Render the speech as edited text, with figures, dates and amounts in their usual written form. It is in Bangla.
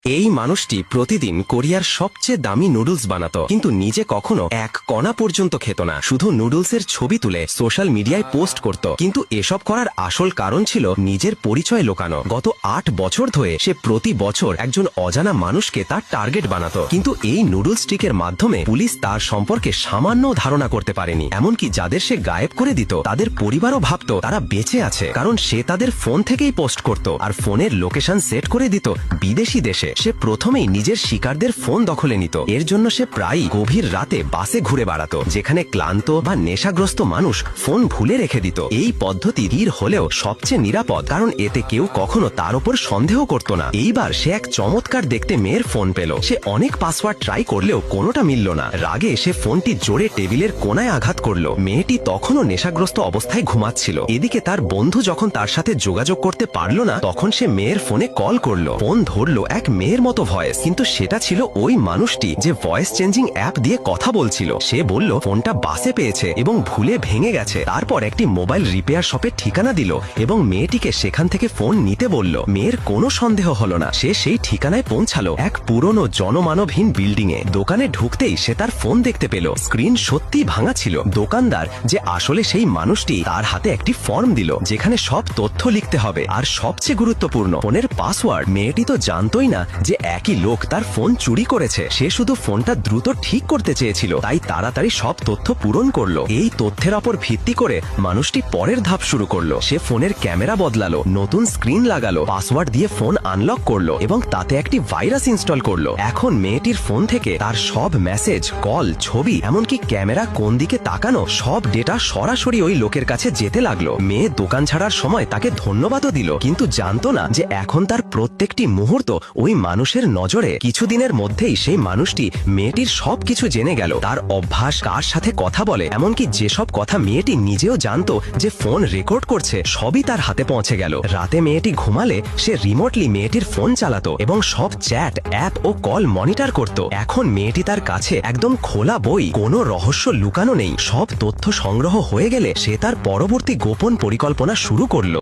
এই মানুষটি প্রতিদিন কোরিয়ার সবচেয়ে দামি নুডলস বানাতো, কিন্তু নিজে কখনো এক কণা পর্যন্ত খেত না। শুধু নুডলসের ছবি তুলে সোশ্যাল মিডিয়ায় পোস্ট করত। কিন্তু এসব করার আসল কারণ ছিল নিজের পরিচয় লুকানো। গত 8 বছর ধরে সে প্রতি বছর একজন অজানা মানুষকে তার টার্গেট বানাতো। কিন্তু এই নুডলস ট্রিকের মাধ্যমে পুলিশ তার সম্পর্কে সামান্য ধারণা করতে পারেনি। এমনকি যাদের সে গায়েব করে দিত তাদের পরিবারও ভাবত তারা বেঁচে আছে, কারণ সে তাদের ফোন থেকেই পোস্ট করত আর ফোনের লোকেশন সেট করে দিত বিদেশি দেশে। সে প্রথমেই নিজের শিকারদের ফোন দখলে নিত। এর জন্য সে প্রায়ই গভীর রাতে বাসে ঘুরে বেড়াতো, যেখানে ক্লান্ত বা নেশাগ্রস্ত মানুষ ফোন ভুলে রেখে দিত। এই পদ্ধতি ধীর হলেও সবচেয়ে নিরাপদ, কারণ এতে কেউ কখনো তার উপর সন্দেহ করত না। এইবার সে এক চমৎকার দেখতে মেয়ের ফোন পেল। সে অনেক পাসওয়ার্ড ট্রাই করলেও কোনোটা মিলল না। রাগে সে ফোনটি জোরে টেবিলের কোনায় আঘাত করলো। মেয়েটি তখনও নেশাগ্রস্ত অবস্থায় ঘুমাচ্ছিল। এদিকে তার বন্ধু যখন তার সাথে যোগাযোগ করতে পারল না, তখন সে মেয়ের ফোনে কল করলো। ফোন ধরলো এক মেয়ের মতো ভয়েস, কিন্তু সেটা ছিল ওই মানুষটি যে ভয়েস চেঞ্জিং অ্যাপ দিয়ে কথা বলছিল। সে বলল ফোনটা বাসে পেয়েছে এবং ভুলে ভেঙে গেছে। তারপর একটি মোবাইল রিপেয়ার শপের ঠিকানা দিল এবং মেয়েটিকে সেখান থেকে ফোন নিতে বলল। মেয়ের কোনো সন্দেহ হলো না। সে সেই ঠিকানায় পৌঁছালো, এক পুরনো জনমানবহীন বিল্ডিং এ। দোকানে ঢুকতেই সে তার ফোন দেখতে পেল। স্ক্রিন সত্যি ভাঙা ছিল। দোকানদার, যে আসলে সেই মানুষটি, তার হাতে একটি ফর্ম দিল যেখানে সব তথ্য লিখতে হবে। আর সবচেয়ে গুরুত্বপূর্ণ, ফোনের পাসওয়ার্ড। মেয়েটি তো জানতোই না যে একই লোক তার ফোন চুরি করেছে। সে শুধু ফোনটা দ্রুত ঠিক করতে চেয়েছিল, তাই তাড়াতাড়ি সব তথ্য পূরণ করলো। এই তথ্যের উপর ভিত্তি করে মানুষটি পরের ধাপ শুরু করলো। সে ফোনের ক্যামেরা বদলালো, নতুন স্ক্রিন লাগালো, পাসওয়ার্ড দিয়ে ফোন আনলক করলো এবং তাতে একটি ভাইরাস ইনস্টল করলো। এখন মেয়েটির ফোন থেকে তার সব মেসেজ, কল, ছবি, এমনকি ক্যামেরা কোন দিকে তাকানো, সব ডেটা সরাসরি ওই লোকের কাছে যেতে লাগলো। মেয়ে দোকান ছাড়ার সময় তাকে ধন্যবাদও দিল, কিন্তু জানতো না যে এখন তার প্রত্যেকটি মুহূর্ত ওই মানুষের নজরে। কিছুদিনের মধ্যেই সেই মানুষটি মেয়েটির সবকিছু জেনে গেল, তার অভ্যাস, কার সাথে কথা বলে, এমনকি যেসব কথা মেয়েটি নিজেও জানতো যে ফোন রেকর্ড করছে, সবই তার হাতে পৌঁছে গেল। রাতে মেয়েটি ঘুমালে সে রিমোটলি মেয়েটির ফোন চালাতো এবং সব চ্যাট, অ্যাপ ও কল মনিটর করত। এখন মেয়েটি তার কাছে একদম খোলা বই, কোনো রহস্য লুকানো নেই। সব তথ্য সংগ্রহ হয়ে গেলে সে তার পরবর্তী গোপন পরিকল্পনা শুরু করলো।